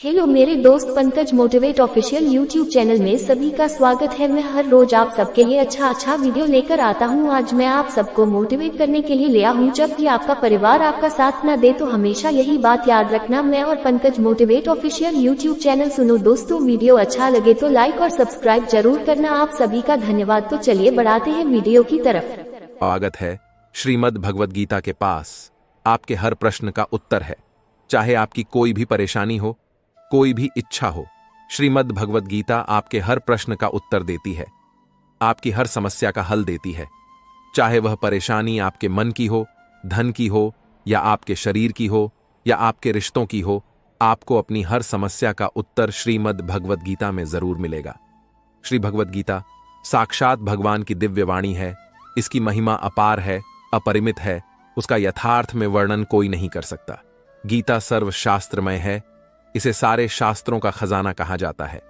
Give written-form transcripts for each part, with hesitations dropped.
Hello मेरे दोस्त Pankaj motivate official YouTube channel में सभी का स्वागत है। मैं हर रोज आप सबके लिए अच्छा वीडियो लेकर आता हूं। आज मैं आप सबको मोटिवेट करने के लिए ले आया हूं। जब भी आपका परिवार आपका साथ न दे तो हमेशा यही बात याद रखना, मैं और Pankaj motivate official YouTube channel सुनो। दोस्तों वीडियो अच्छा लगे तो लाइक और सब्सक्राइब जरूर करना। आप सभी का धन्यवाद। तो चलिए बढ़ाते हैं वीडियो की तरफ। स्वागत है श्रीमद् भगवद गीता के पास। आपके हर प्रश्न का उत्तर है। चाहे आपकी कोई भी परेशानी हो, कोई भी इच्छा हो, श्रीमद् भगवद गीता आपके हर प्रश्न का उत्तर देती है, आपकी हर समस्या का हल देती है। चाहे वह परेशानी आपके मन की हो, धन की हो, या आपके शरीर की हो, या आपके रिश्तों की हो, आपको अपनी हर समस्या का उत्तर श्रीमद् भगवद गीता में जरूर मिलेगा। श्री भगवद गीता साक्षात भगवान की दिव्य वाणी है। इसकी महिमा अपार है, अपरिमित है। उसका यथार्थ में वर्णन कोई नहीं कर सकता। गीता सर्वशास्त्रमय है। इसे सारे शास्त्रों का खजाना कहा जाता है।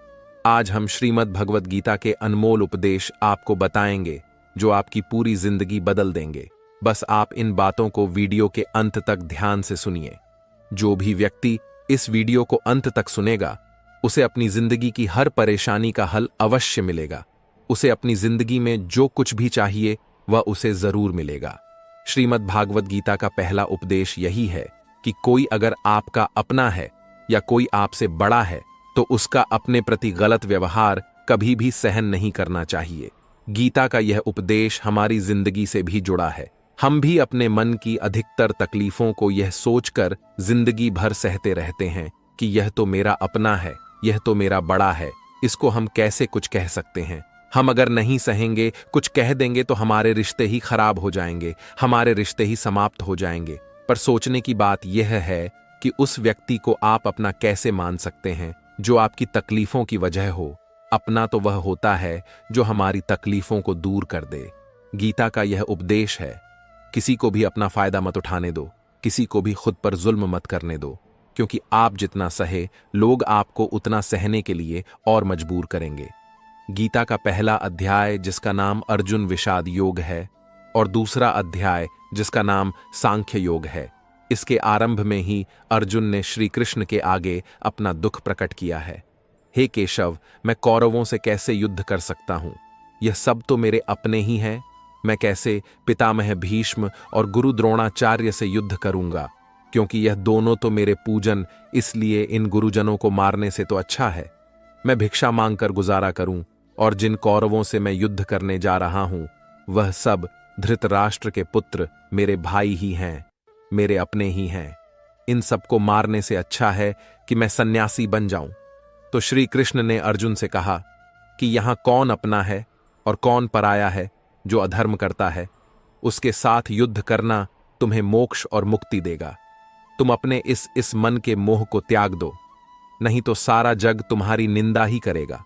आज हम श्रीमद् भगवद गीता के अनमोल उपदेश आपको बताएंगे जो आपकी पूरी जिंदगी बदल देंगे। बस आप इन बातों को वीडियो के अंत तक ध्यान से सुनिए। जो भी व्यक्ति इस वीडियो को अंत तक सुनेगा, उसे अपनी जिंदगी की हर परेशानी का हल अवश्य मिलेगा। उसे अपनी जिंदगी में जो कुछ भी चाहिए वह उसे जरूर मिलेगा। श्रीमद् भागवत गीता का पहला उपदेश यही है कि कोई अगर आपका अपना है या कोई आपसे बड़ा है तो उसका अपने प्रति गलत व्यवहार कभी भी सहन नहीं करना चाहिए। गीता का यह उपदेश हमारी जिंदगी से भी जुड़ा है। हम भी अपने मन की अधिकतर तकलीफों को यह सोचकर जिंदगी भर सहते रहते हैं कि यह तो मेरा अपना है, यह तो मेरा बड़ा है, इसको हम कैसे कुछ कह सकते हैं। हम अगर नहीं सहेंगे, कुछ कह देंगे तो हमारे रिश्ते ही खराब हो जाएंगे, हमारे रिश्ते ही समाप्त हो जाएंगे। पर सोचने की बात यह है कि उस व्यक्ति को आप अपना कैसे मान सकते हैं जो आपकी तकलीफों की वजह हो। अपना तो वह होता है जो हमारी तकलीफों को दूर कर दे। गीता का यह उपदेश है, किसी को भी अपना फायदा मत उठाने दो, किसी को भी खुद पर जुल्म मत करने दो, क्योंकि आप जितना सहे, लोग आपको उतना सहने के लिए और मजबूर करेंगे। गीता का पहला अध्याय जिसका नाम अर्जुन विषाद योग है और दूसरा अध्याय जिसका नाम सांख्य योग है, इसके आरंभ में ही अर्जुन ने श्री कृष्ण के आगे अपना दुख प्रकट किया है। हे केशव, मैं कौरवों से कैसे युद्ध कर सकता हूं? यह सब तो मेरे अपने ही हैं। मैं कैसे पितामह भीष्म और गुरु द्रोणाचार्य से युद्ध करूंगा? क्योंकि यह दोनों तो मेरे पूजन, इसलिए इन गुरुजनों को मारने से तो अच्छा है मैं भिक्षा मांगकर गुजारा करूं। और जिन कौरवों से मैं युद्ध करने जा रहा हूं, वह सब धृतराष्ट्र के पुत्र मेरे भाई ही हैं, मेरे अपने ही हैं। इन सबको मारने से अच्छा है कि मैं सन्यासी बन जाऊं। तो श्री कृष्ण ने अर्जुन से कहा कि यहां कौन अपना है और कौन पराया है। जो अधर्म करता है उसके साथ युद्ध करना तुम्हें मोक्ष और मुक्ति देगा। तुम अपने इस मन के मोह को त्याग दो, नहीं तो सारा जग तुम्हारी निंदा ही करेगा,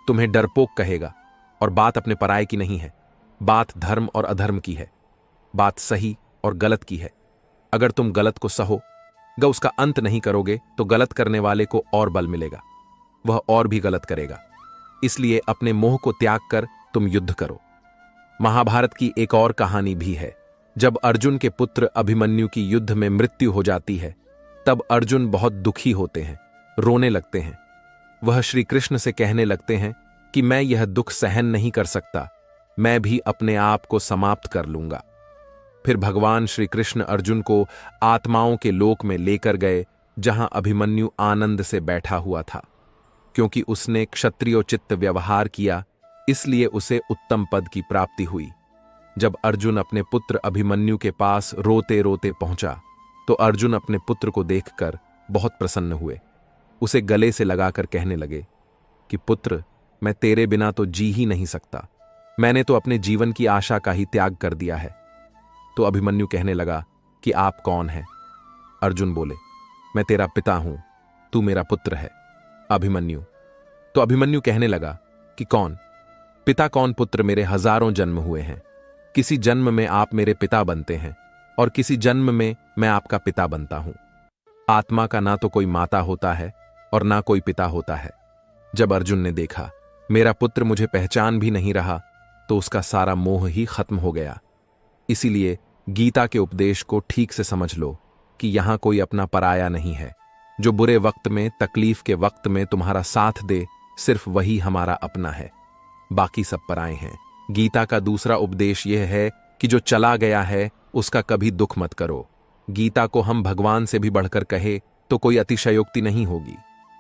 तुम्हें डरपोक कहेगा। और बात अपने पराये की नहीं है, बात धर्म और अधर्म की है, बात सही और गलत की है। अगर तुम गलत को सहोगे, उसका अंत नहीं करोगे, तो गलत करने वाले को और बल मिलेगा, वह और भी गलत करेगा। इसलिए अपने मोह को त्याग कर तुम युद्ध करो। महाभारत की एक और कहानी भी है। जब अर्जुन के पुत्र अभिमन्यु की युद्ध में मृत्यु हो जाती है, तब अर्जुन बहुत दुखी होते हैं, रोने लगते हैं। वह श्री कृष्ण से कहने लगते हैं कि मैं यह दुख सहन नहीं कर सकता, मैं भी अपने आप को समाप्त कर लूंगा। फिर भगवान श्री कृष्ण अर्जुन को आत्माओं के लोक में लेकर गए, जहां अभिमन्यु आनंद से बैठा हुआ था। क्योंकि उसने क्षत्रियोचित व्यवहार किया, इसलिए उसे उत्तम पद की प्राप्ति हुई। जब अर्जुन अपने पुत्र अभिमन्यु के पास रोते रोते पहुंचा, तो अर्जुन अपने पुत्र को देखकर बहुत प्रसन्न हुए। उसे गले से लगाकर कहने लगे कि पुत्र, मैं तेरे बिना तो जी ही नहीं सकता, मैंने तो अपने जीवन की आशा का ही त्याग कर दिया है। तो अभिमन्यु कहने लगा कि आप कौन हैं? अर्जुन बोले, मैं तेरा पिता हूं, तू मेरा पुत्र है। तो अभिमन्यु कहने लगा कि कौन पिता कौन पुत्र, मेरे हजारों जन्म हुए हैं। किसी जन्म में आप मेरे पिता बनते हैं और किसी जन्म में मैं आपका पिता बनता हूं। आत्मा का ना तो कोई माता होता है और ना कोई पिता होता है। जब अर्जुन ने देखा मेरा पुत्र मुझे पहचान भी नहीं रहा, तो उसका सारा मोह ही खत्म हो गया। इसीलिए गीता के उपदेश को ठीक से समझ लो कि यहां कोई अपना पराया नहीं है। जो बुरे वक्त में, तकलीफ के वक्त में तुम्हारा साथ दे, सिर्फ वही हमारा अपना है, बाकी सब पराए हैं। गीता का दूसरा उपदेश यह है कि जो चला गया है उसका कभी दुख मत करो। गीता को हम भगवान से भी बढ़कर कहे तो कोई अतिशयोक्ति नहीं होगी।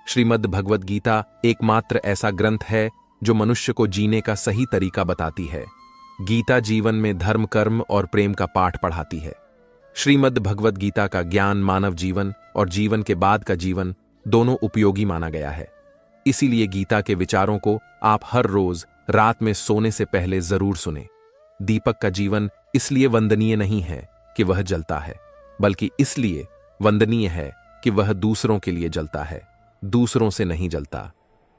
श्रीमद् भगवद गीता एकमात्र ऐसा ग्रंथ है जो मनुष्य को जीने का सही तरीका बताती है। गीता जीवन में धर्म, कर्म और प्रेम का पाठ पढ़ाती है। श्रीमद् भगवद गीता का ज्ञान मानव जीवन और जीवन के बाद का जीवन दोनों उपयोगी माना गया है। इसीलिए गीता के विचारों को आप हर रोज रात में सोने से पहले जरूर सुने। दीपक का जीवन इसलिए वंदनीय नहीं है कि वह जलता है, बल्कि इसलिए वंदनीय है कि वह दूसरों के लिए जलता है, दूसरों से नहीं जलता।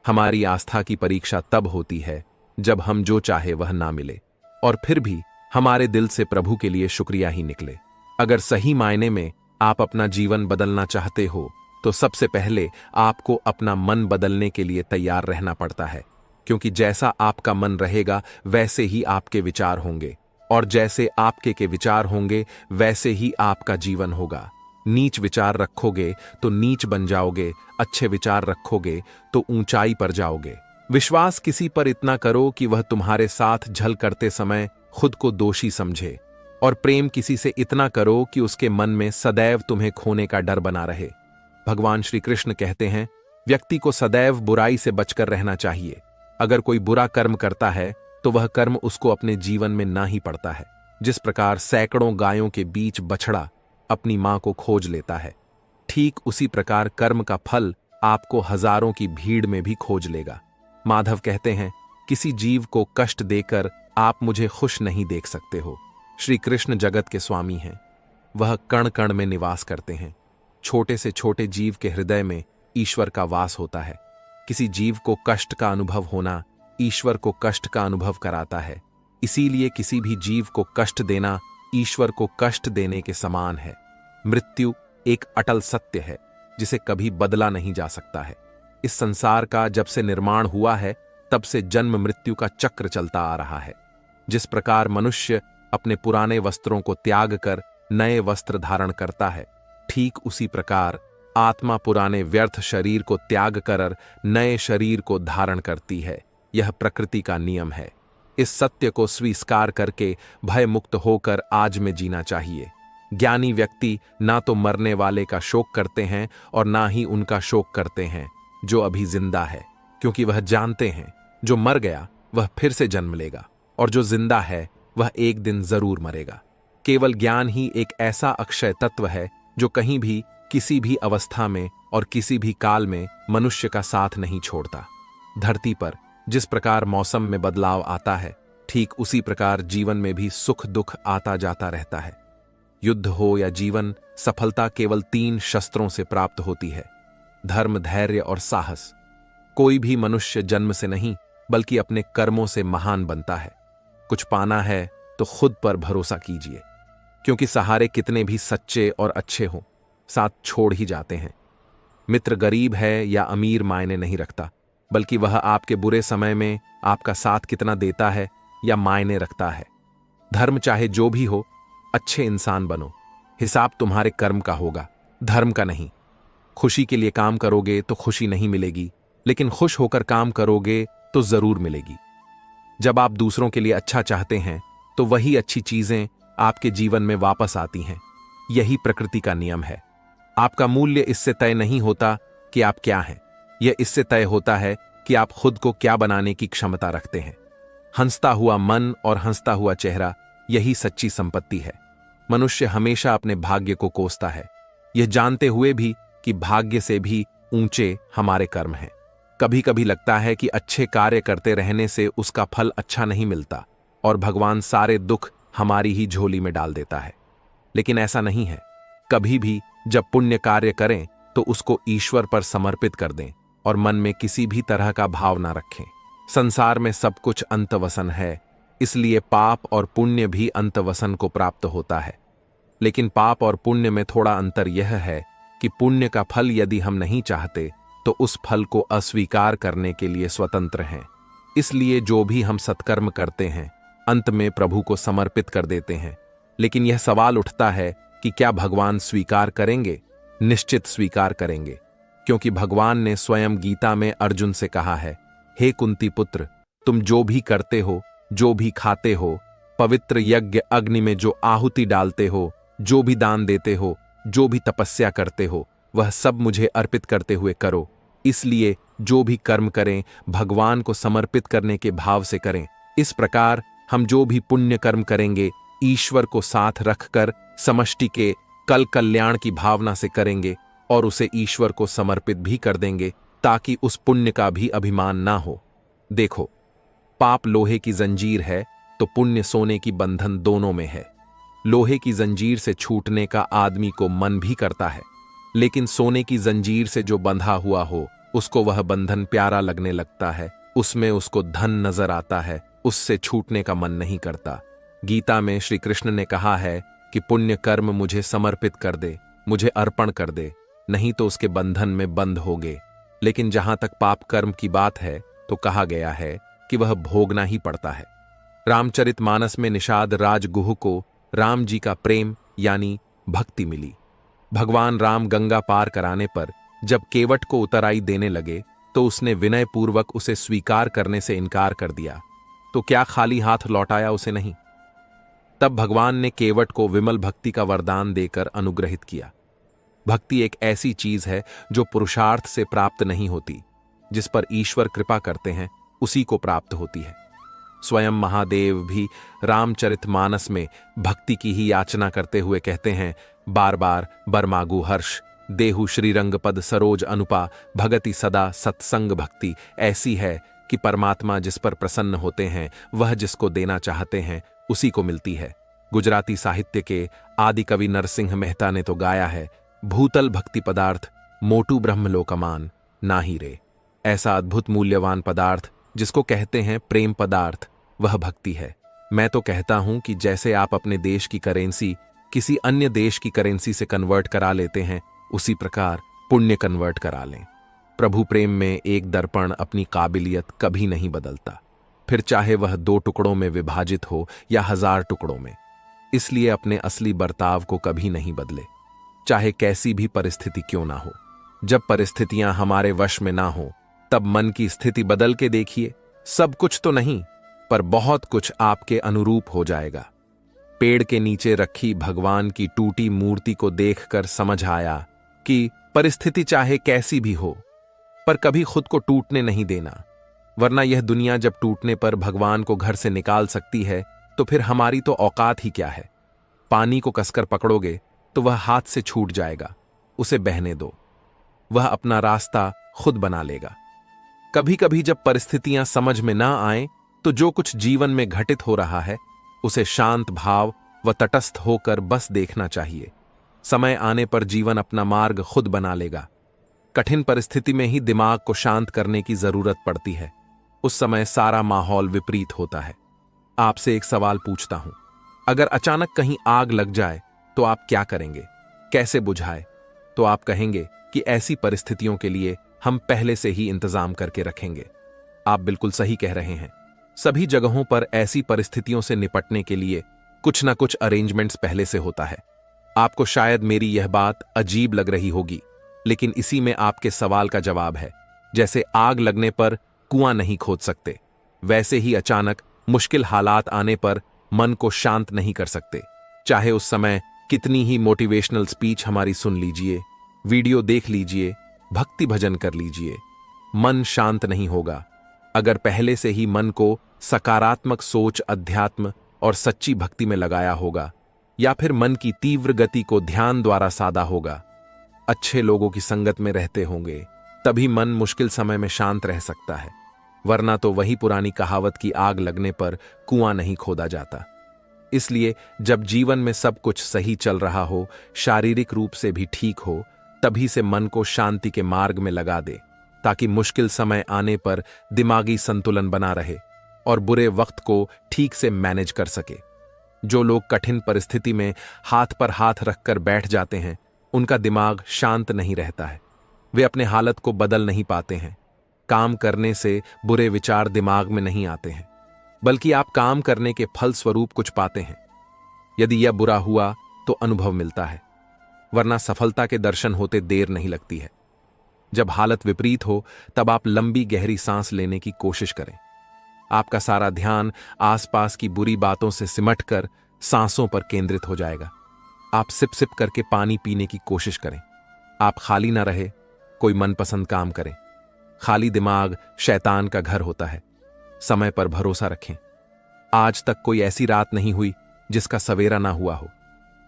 हमारी आस्था की परीक्षा तब होती है जब हम जो चाहे वह ना मिले और फिर भी हमारे दिल से प्रभु के लिए शुक्रिया ही निकले। अगर सही मायने में आप अपना जीवन बदलना चाहते हो तो सबसे पहले आपको अपना मन बदलने के लिए तैयार रहना पड़ता है, क्योंकि जैसा आपका मन रहेगा वैसे ही आपके विचार होंगे, और जैसे आपके के विचार होंगे वैसे ही आपका जीवन होगा। नीच विचार रखोगे तो नीच बन जाओगे, अच्छे विचार रखोगे तो ऊंचाई पर जाओगे। विश्वास किसी पर इतना करो कि वह तुम्हारे साथ झल करते समय खुद को दोषी समझे, और प्रेम किसी से इतना करो कि उसके मन में सदैव तुम्हें खोने का डर बना रहे। भगवान श्री कृष्ण कहते हैं, व्यक्ति को सदैव बुराई से बचकर रहना चाहिए। अगर कोई बुरा कर्म करता है तो वह कर्म उसको अपने जीवन में ना ही पड़ता है। जिस प्रकार सैकड़ों गायों के बीच बछड़ा अपनी मां को खोज लेता है, ठीक उसी प्रकार कर्म का फल आपको हजारों की भीड़ में भी खोज लेगा। माधव कहते हैं, किसी जीव को कष्ट देकर आप मुझे खुश नहीं देख सकते हो। श्री कृष्ण जगत के स्वामी हैं, वह कण कण में निवास करते हैं। छोटे से छोटे जीव के हृदय में ईश्वर का वास होता है। किसी जीव को कष्ट का अनुभव होना ईश्वर को कष्ट का अनुभव कराता है। इसीलिए किसी भी जीव को कष्ट देना ईश्वर को कष्ट देने के समान है। मृत्यु एक अटल सत्य है जिसे कभी बदला नहीं जा सकता है। इस संसार का जब से निर्माण हुआ है तब से जन्म मृत्यु का चक्र चलता आ रहा है। जिस प्रकार मनुष्य अपने पुराने वस्त्रों को त्याग कर नए वस्त्र धारण करता है, ठीक उसी प्रकार आत्मा पुराने व्यर्थ शरीर को त्याग कर नए शरीर को धारण करती है। यह प्रकृति का नियम है। इस सत्य को स्वीकार करके भय मुक्त होकर आज में जीना चाहिए। ज्ञानी व्यक्ति ना तो मरने वाले का शोक करते हैं और ना ही उनका शोक करते हैं जो अभी जिंदा है, क्योंकि वह जानते हैं जो मर गया वह फिर से जन्म लेगा और जो जिंदा है वह एक दिन जरूर मरेगा। केवल ज्ञान ही एक ऐसा अक्षय तत्व है जो कहीं भी, किसी भी अवस्था में और किसी भी काल में मनुष्य का साथ नहीं छोड़ता। धरती पर जिस प्रकार मौसम में बदलाव आता है, ठीक उसी प्रकार जीवन में भी सुख दुख आता जाता रहता है। युद्ध हो या जीवन, सफलता केवल 3 शस्त्रों से प्राप्त होती है: धर्म, धैर्य और साहस। कोई भी मनुष्य जन्म से नहीं बल्कि अपने कर्मों से महान बनता है। कुछ पाना है तो खुद पर भरोसा कीजिए, क्योंकि सहारे कितने भी सच्चे और अच्छे हों, साथ छोड़ ही जाते हैं। मित्र गरीब है या अमीर मायने नहीं रखता, बल्कि वह आपके बुरे समय में आपका साथ कितना देता है या मायने रखता है। धर्म चाहे जो भी हो, अच्छे इंसान बनो। हिसाब तुम्हारे कर्म का होगा, धर्म का नहीं। खुशी के लिए काम करोगे तो खुशी नहीं मिलेगी, लेकिन खुश होकर काम करोगे तो जरूर मिलेगी। जब आप दूसरों के लिए अच्छा चाहते हैं तो वही अच्छी चीजें आपके जीवन में वापस आती हैं। यही प्रकृति का नियम है। आपका मूल्य इससे तय नहीं होता कि आप क्या हैं, यह इससे तय होता है कि आप खुद को क्या बनाने की क्षमता रखते हैं। हंसता हुआ मन और हंसता हुआ चेहरा, यही सच्ची संपत्ति है। मनुष्य हमेशा अपने भाग्य को कोसता है, यह जानते हुए भी कि भाग्य से भी ऊंचे हमारे कर्म हैं। कभी कभी लगता है कि अच्छे कार्य करते रहने से उसका फल अच्छा नहीं मिलता और भगवान सारे दुख हमारी ही झोली में डाल देता है, लेकिन ऐसा नहीं है। कभी भी जब पुण्य कार्य करें तो उसको ईश्वर पर समर्पित कर दें और मन में किसी भी तरह का भाव ना रखें। संसार में सब कुछ अंतवसन है, इसलिए पाप और पुण्य भी अंतवसन को प्राप्त होता है। लेकिन पाप और पुण्य में थोड़ा अंतर यह है कि पुण्य का फल यदि हम नहीं चाहते तो उस फल को अस्वीकार करने के लिए स्वतंत्र हैं। इसलिए जो भी हम सत्कर्म करते हैं अंत में प्रभु को समर्पित कर देते हैं। लेकिन यह सवाल उठता है कि क्या भगवान स्वीकार करेंगे? निश्चित स्वीकार करेंगे। क्योंकि भगवान ने स्वयं गीता में अर्जुन से कहा है, हे कुंती पुत्र, तुम जो भी करते हो, जो भी खाते हो, पवित्र यज्ञ अग्नि में जो आहुति डालते हो, जो भी दान देते हो, जो भी तपस्या करते हो, वह सब मुझे अर्पित करते हुए करो। इसलिए जो भी कर्म करें भगवान को समर्पित करने के भाव से करें। इस प्रकार हम जो भी पुण्य कर्म करेंगे ईश्वर को साथ रखकर समष्टि के कल कल्याण की भावना से करेंगे और उसे ईश्वर को समर्पित भी कर देंगे, ताकि उस पुण्य का भी अभिमान ना हो। देखो, पाप लोहे की जंजीर है तो पुण्य सोने की बंधन दोनों में है। लोहे की जंजीर से छूटने का आदमी को मन भी करता है, लेकिन सोने की जंजीर से जो बंधा हुआ हो उसको वह बंधन प्यारा लगने लगता है, उसमें उसको धन नजर आता है, उससे छूटने का मन नहीं करता। गीता में श्री कृष्ण ने कहा है कि पुण्य कर्म मुझे समर्पित कर दे, मुझे अर्पण कर दे, नहीं तो उसके बंधन में बंध होगे। लेकिन जहां तक पाप कर्म की बात है तो कहा गया है कि वह भोगना ही पड़ता है। रामचरितमानस में निषाद राजगुह को राम जी का प्रेम यानी भक्ति मिली। भगवान राम गंगा पार कराने पर जब केवट को उतराई देने लगे तो उसने विनय पूर्वक उसे स्वीकार करने से इनकार कर दिया, तो क्या खाली हाथ लौटाया उसे नहीं। तब भगवान ने केवट को विमल भक्ति का वरदान देकर अनुग्रहित किया। भक्ति एक ऐसी चीज है जो पुरुषार्थ से प्राप्त नहीं होती, जिस पर ईश्वर कृपा करते हैं उसी को प्राप्त होती है। स्वयं महादेव भी रामचरितमानस में भक्ति की ही याचना करते हुए कहते हैं, बार बार बरमागु हर्ष देहु श्रीरंगपद सरोज अनुपा भगति सदा सत्संग भक्ति ऐसी है कि परमात्मा जिस पर प्रसन्न होते हैं वह जिसको देना चाहते हैं उसी को मिलती है। गुजराती साहित्य के आदि कवि नरसिंह मेहता ने तो गाया है, भूतल भक्ति पदार्थ मोटू ब्रह्मलोकमान नाही रे। ऐसा अद्भुत मूल्यवान पदार्थ जिसको कहते हैं प्रेम पदार्थ, वह भक्ति है। मैं तो कहता हूं कि जैसे आप अपने देश की करेंसी किसी अन्य देश की करेंसी से कन्वर्ट करा लेते हैं, उसी प्रकार पुण्य कन्वर्ट करा लें। प्रभु प्रेम में एक दर्पण अपनी काबिलियत कभी नहीं बदलता, फिर चाहे वह 2 टुकड़ों में विभाजित हो या 1000 टुकड़ों में। इसलिए अपने असली बर्ताव को कभी नहीं बदले, चाहे कैसी भी परिस्थिति क्यों ना हो। जब परिस्थितियां हमारे वश में ना हो तब मन की स्थिति बदल के देखिए, सब कुछ तो नहीं पर बहुत कुछ आपके अनुरूप हो जाएगा। पेड़ के नीचे रखी भगवान की टूटी मूर्ति को देखकर समझ आया कि परिस्थिति चाहे कैसी भी हो पर कभी खुद को टूटने नहीं देना, वरना यह दुनिया जब टूटने पर भगवान को घर से निकाल सकती है तो फिर हमारी तो औकात ही क्या है। पानी को कसकर पकड़ोगे तो वह हाथ से छूट जाएगा, उसे बहने दो, वह अपना रास्ता खुद बना लेगा। कभी कभी जब परिस्थितियां समझ में ना आए तो जो कुछ जीवन में घटित हो रहा है उसे शांत भाव व तटस्थ होकर बस देखना चाहिए। समय आने पर जीवन अपना मार्ग खुद बना लेगा। कठिन परिस्थिति में ही दिमाग को शांत करने की जरूरत पड़ती है, उस समय सारा माहौल विपरीत होता है। आपसे एक सवाल पूछता हूं, अगर अचानक कहीं आग लग जाए तो आप क्या करेंगे, कैसे बुझाए? तो आप कहेंगे कि ऐसी परिस्थितियों के लिए हम पहले से ही इंतजाम करके रखेंगे। आप बिल्कुल सही कह रहे हैं। सभी जगहों पर ऐसी परिस्थितियों से निपटने के लिए कुछ ना कुछ अरेंजमेंट्स पहले से होता है। आपको शायद मेरी यह बात अजीब लग रही होगी, लेकिन इसी में आपके सवाल का जवाब है। जैसे आग लगने पर कुआं नहीं खोद सकते, वैसे ही अचानक मुश्किल हालात आने पर मन को शांत नहीं कर सकते। चाहे उस समय कितनी ही मोटिवेशनल स्पीच हमारी सुन लीजिए, वीडियो देख लीजिए, भक्ति भजन कर लीजिए, मन शांत नहीं होगा। अगर पहले से ही मन को सकारात्मक सोच, अध्यात्म और सच्ची भक्ति में लगाया होगा, या फिर मन की तीव्र गति को ध्यान द्वारा साधा होगा, अच्छे लोगों की संगत में रहते होंगे, तभी मन मुश्किल समय में शांत रह सकता है। वरना तो वही पुरानी कहावत की आग लगने पर कुआं नहीं खोदा जाता। इसलिए जब जीवन में सब कुछ सही चल रहा हो, शारीरिक रूप से भी ठीक हो, तभी से मन को शांति के मार्ग में लगा दे, ताकि मुश्किल समय आने पर दिमागी संतुलन बना रहे और बुरे वक्त को ठीक से मैनेज कर सके। जो लोग कठिन परिस्थिति में हाथ पर हाथ रखकर बैठ जाते हैं, उनका दिमाग शांत नहीं रहता है। वे अपने हालत को बदल नहीं पाते हैं। काम करने से बुरे विचार दिमाग में नहीं आते हैं, बल्कि आप काम करने के फल स्वरूप कुछ पाते हैं। यदि यह बुरा हुआ तो अनुभव मिलता है, वरना सफलता के दर्शन होते देर नहीं लगती है। जब हालत विपरीत हो तब आप लंबी गहरी सांस लेने की कोशिश करें। आपका सारा ध्यान आसपास की बुरी बातों से सिमटकर सांसों पर केंद्रित हो जाएगा। आप सिप सिप करके पानी पीने की कोशिश करें। आप खाली ना रहे, कोई मनपसंद काम करें। खाली दिमाग शैतान का घर होता है। समय पर भरोसा रखें। आज तक कोई ऐसी रात नहीं हुई जिसका सवेरा ना हुआ हो।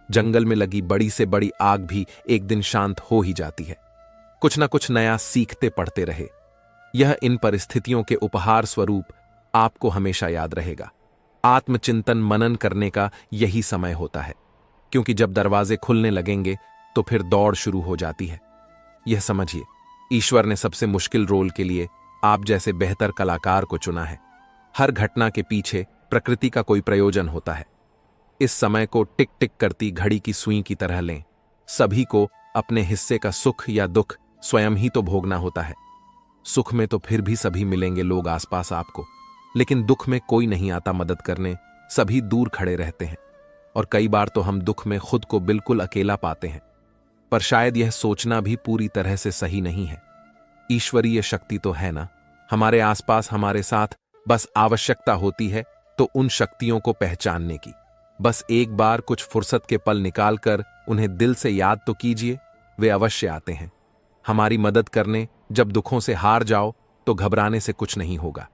जंगल में लगी बड़ी से बड़ी आग भी एक दिन शांत हो ही जाती है। कुछ ना कुछ नया सीखते पढ़ते रहे। यह इन परिस्थितियों के उपहार स्वरूप आपको हमेशा याद रहेगा। आत्मचिंतन मनन करने का यही समय होता है, क्योंकि जब दरवाजे खुलने लगेंगे तो फिर दौड़ शुरू हो जाती है। यह समझिए, ईश्वर ने सबसे मुश्किल रोल के लिए आप जैसे बेहतर कलाकार को चुना है। हर घटना के पीछे प्रकृति का कोई प्रयोजन होता है। इस समय को टिक टिक करती घड़ी की सुई की तरह लें। सभी को अपने हिस्से का सुख या दुख स्वयं ही तो भोगना होता है। सुख में तो फिर भी सभी मिलेंगे लोग आसपास आपको, लेकिन दुख में कोई नहीं आता मदद करने। सभी दूर खड़े रहते हैं और कई बार तो हम दुख में खुद को बिल्कुल अकेला पाते हैं। पर शायद यह सोचना भी पूरी तरह से सही नहीं है। ईश्वरीय शक्ति तो है ना हमारे आसपास, हमारे साथ। बस आवश्यकता होती है तो उन शक्तियों को पहचानने की। बस एक बार कुछ फुर्सत के पल निकालकर उन्हें दिल से याद तो कीजिए। वे अवश्य आते हैं हमारी मदद करने। जब दुखों से हार जाओ तो घबराने से कुछ नहीं होगा।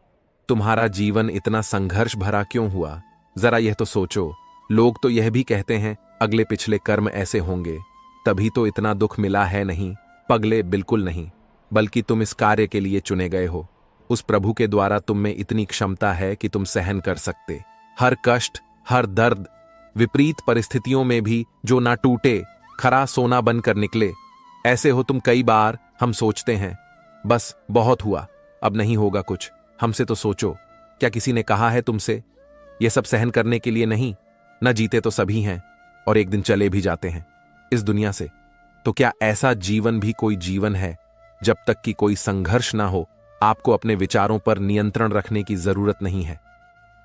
तुम्हारा जीवन इतना संघर्ष भरा क्यों हुआ, जरा यह तो सोचो। लोग तो यह भी कहते हैं अगले पिछले कर्म ऐसे होंगे, तभी तो इतना दुख मिला है। नहीं पगले, बिल्कुल नहीं, बल्कि तुम इस कार्य के लिए चुने गए हो। उस प्रभु के द्वारा तुम में इतनी क्षमता है कि तुम सहन कर सकते हर कष्ट, हर दर्द। विपरीत परिस्थितियों में भी जो ना टूटे, खरा सोना बनकर निकले। ऐसे हो तुम। कई बार हम सोचते हैं बस बहुत हुआ, अब नहीं होगा कुछ। हमसे तो सोचो, क्या किसी ने कहा है तुमसे यह सब सहन करने के लिए नहीं? न जीते तो सभी हैं और एक दिन चले भी जाते हैं इस दुनिया से। तो क्या ऐसा जीवन भी कोई जीवन है? जब तक कि कोई संघर्ष ना हो, आपको अपने विचारों पर नियंत्रण रखने की जरूरत नहीं है।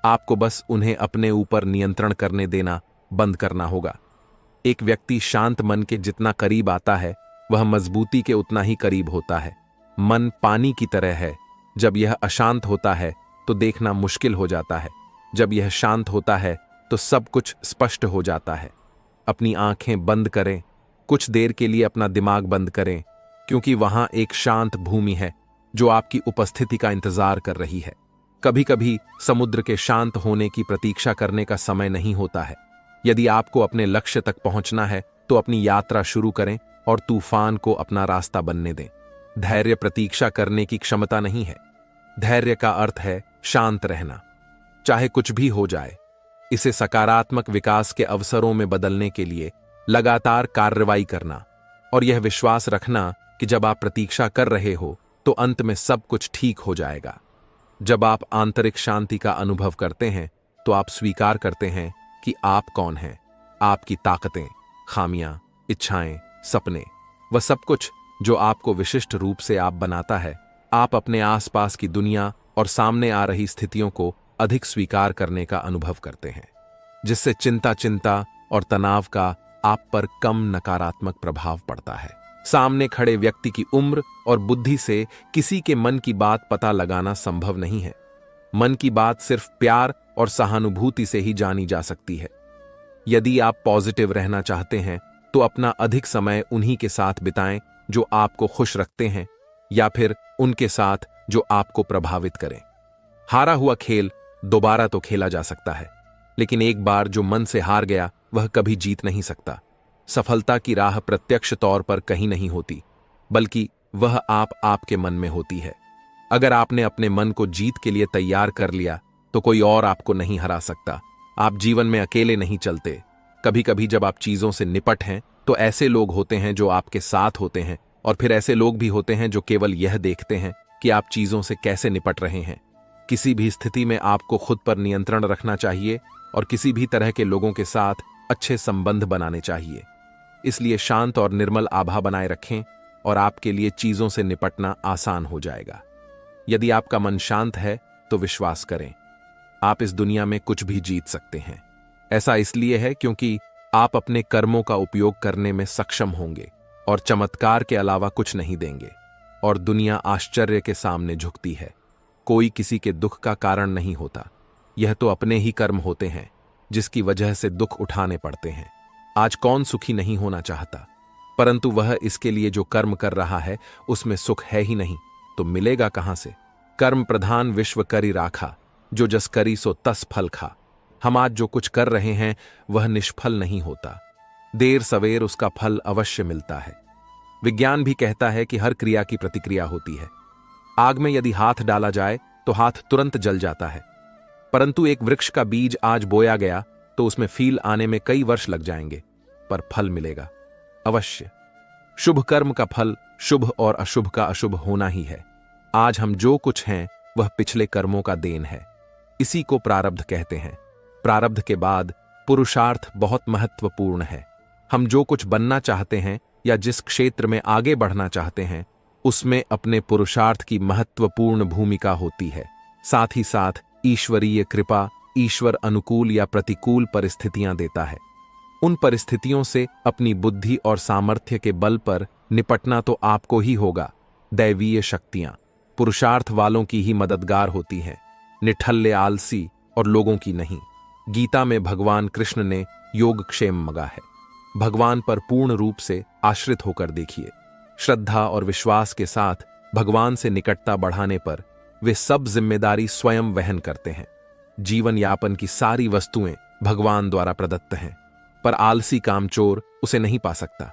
आपको बस उन्हें अपने ऊपर नियंत्रण करने देना बंद करना होगा। एक व्यक्ति शांत मन के जितना करीब आता है, वह मजबूती के उतना ही करीब होता है। मन पानी की तरह है, जब यह अशांत होता है तो देखना मुश्किल हो जाता है। जब यह शांत होता है तो सब कुछ स्पष्ट हो जाता है। अपनी आंखें बंद करें, कुछ देर के लिए अपना दिमाग बंद करें, क्योंकि वहां एक शांत भूमि है जो आपकी उपस्थिति का इंतजार कर रही है। कभी कभी समुद्र के शांत होने की प्रतीक्षा करने का समय नहीं होता है। यदि आपको अपने लक्ष्य तक पहुंचना है तो अपनी यात्रा शुरू करें और तूफान को अपना रास्ता बनने दें। धैर्य प्रतीक्षा करने की क्षमता नहीं है। धैर्य का अर्थ है शांत रहना, चाहे कुछ भी हो जाए। इसे सकारात्मक विकास के अवसरों में बदलने के लिए लगातार कार्रवाई करना और यह विश्वास रखना कि जब आप प्रतीक्षा कर रहे हो तो अंत में सब कुछ ठीक हो जाएगा। जब आप आंतरिक शांति का अनुभव करते हैं तो आप स्वीकार करते हैं कि आप कौन हैं। आपकी ताकतें, खामियां, इच्छाएं, सपने, वह सब कुछ जो आपको विशिष्ट रूप से आप बनाता है। आप अपने आसपास की दुनिया और सामने आ रही स्थितियों को अधिक स्वीकार करने का अनुभव करते हैं, जिससे चिंता और तनाव का आप पर कम नकारात्मक प्रभाव पड़ता है। सामने खड़े व्यक्ति की उम्र और बुद्धि से किसी के मन की बात पता लगाना संभव नहीं है। मन की बात सिर्फ प्यार और सहानुभूति से ही जानी जा सकती है। यदि आप पॉजिटिव रहना चाहते हैं तो अपना अधिक समय उन्हीं के साथ बिताएं जो आपको खुश रखते हैं, या फिर उनके साथ जो आपको प्रभावित करें। हारा हुआ खेल दोबारा तो खेला जा सकता है, लेकिन एक बार जो मन से हार गया वह कभी जीत नहीं सकता। सफलता की राह प्रत्यक्ष तौर पर कहीं नहीं होती, बल्कि वह आपके मन में होती है। अगर आपने अपने मन को जीत के लिए तैयार कर लिया तो कोई और आपको नहीं हरा सकता। आप जीवन में अकेले नहीं चलते। कभी कभी जब आप चीजों से निपट हैं तो ऐसे लोग होते हैं जो आपके साथ होते हैं, और फिर ऐसे लोग भी होते हैं जो केवल यह देखते हैं कि आप चीजों से कैसे निपट रहे हैं। किसी भी स्थिति में आपको खुद पर नियंत्रण रखना चाहिए और किसी भी तरह के लोगों के साथ अच्छे संबंध बनाने चाहिए। इसलिए शांत और निर्मल आभा बनाए रखें और आपके लिए चीजों से निपटना आसान हो जाएगा। यदि आपका मन शांत है तो विश्वास करें, आप इस दुनिया में कुछ भी जीत सकते हैं। ऐसा इसलिए है क्योंकि आप अपने कर्मों का उपयोग करने में सक्षम होंगे और चमत्कार के अलावा कुछ नहीं देंगे। और दुनिया आश्चर्य के सामने झुकती है। कोई किसी के दुख का कारण नहीं होता, यह तो अपने ही कर्म होते हैं जिसकी वजह से दुख उठाने पड़ते हैं। आज कौन सुखी नहीं होना चाहता, परंतु वह इसके लिए जो कर्म कर रहा है उसमें सुख है ही नहीं, तो मिलेगा कहां से। कर्म प्रधान विश्व करी राखा, जो जस करी सो तस फल खा। हम आज जो कुछ कर रहे हैं वह निष्फल नहीं होता, देर सवेर उसका फल अवश्य मिलता है। विज्ञान भी कहता है कि हर क्रिया की प्रतिक्रिया होती है। आग में यदि हाथ डाला जाए तो हाथ तुरंत जल जाता है, परंतु एक वृक्ष का बीज आज बोया गया तो उसमें फील आने में कई वर्ष लग जाएंगे, पर फल मिलेगा अवश्य। शुभ कर्म का फल शुभ और अशुभ का अशुभ होना ही है। आज हम जो कुछ हैं वह पिछले कर्मों का देन है। इसी को प्रारब्ध कहते हैं। प्रारब्ध के बाद पुरुषार्थ बहुत महत्वपूर्ण है। हम जो कुछ बनना चाहते हैं या जिस क्षेत्र में आगे बढ़ना चाहते हैं उसमें अपने पुरुषार्थ की महत्वपूर्ण भूमिका होती है। साथ ही साथ ईश्वरीय कृपा, ईश्वर अनुकूल या प्रतिकूल परिस्थितियां देता है। उन परिस्थितियों से अपनी बुद्धि और सामर्थ्य के बल पर निपटना तो आपको ही होगा। दैवीय शक्तियां पुरुषार्थ वालों की ही मददगार होती हैं, निठल्ले आलसी और लोगों की नहीं। गीता में भगवान कृष्ण ने योगक्षेम मांगा है। भगवान पर पूर्ण रूप से आश्रित होकर देखिए। श्रद्धा और विश्वास के साथ भगवान से निकटता बढ़ाने पर वे सब जिम्मेदारी स्वयं वहन करते हैं। जीवन यापन की सारी वस्तुएं भगवान द्वारा प्रदत्त हैं, पर आलसी कामचोर उसे नहीं पा सकता।